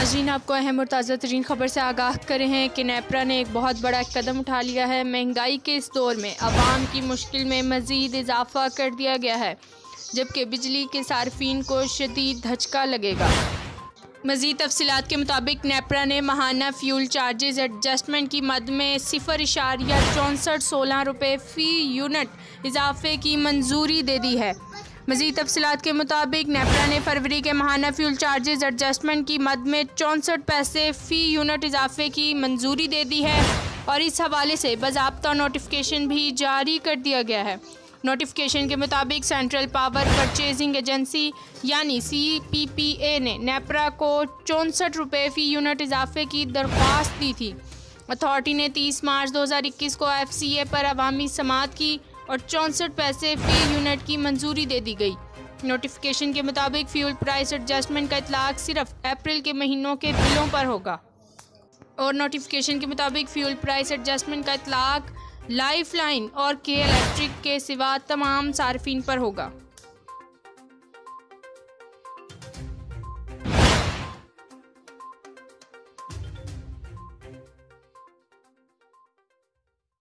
नाज़रीन, आपको अहम और ताज़ा तरीन खबर से आगाह करे हैं कि नेपरा ने एक बहुत बड़ा कदम उठा लिया है। महंगाई के इस दौर में आवाम की मुश्किल में मज़ीद इजाफा कर दिया गया है, जबकि बिजली के सार्फिन को शदीद धचका लगेगा। मज़ीद तफसीलात के मुताबिक नेपरा ने माहाना फ्यूल चार्जेस एडजस्टमेंट की मद में 0.6416 रुपये फ़ी यूनिट इजाफे की मंजूरी दे दी है। मज़ीद तफसीलात के मुताबिक नेपरा ने फरवरी के माहाना फ्यूल चार्जेस एडजस्टमेंट की मद में 64 पैसे फ़ी यूनिट इजाफे की मंजूरी दे दी है और इस हवाले से बाज़ाब्ता नोटिफिकेशन भी जारी कर दिया गया है। नोटिफिकेशन के मुताबिक सेंट्रल पावर परचेजिंग एजेंसी यानी CPPA ने नेपरा को 64 रुपये फ़ी यूनिट इजाफे की दरख्वास्त दी थी। अथॉरिटी ने 30 मार्च 2021 को FCA पर अवामी समाअत की और 64 पैसे फ़ी यूनिट की मंजूरी दे दी गई। नोटिफिकेशन के मुताबिक फ्यूल प्राइस एडजस्टमेंट का इतलाक सिर्फ अप्रैल के महीनों के बिलों पर होगा और नोटिफिकेशन के मुताबिक फ्यूल प्राइस एडजस्टमेंट का इतलाक लाइफलाइन और के इलेक्ट्रिक के सिवा तमाम सार्फिन पर होगा।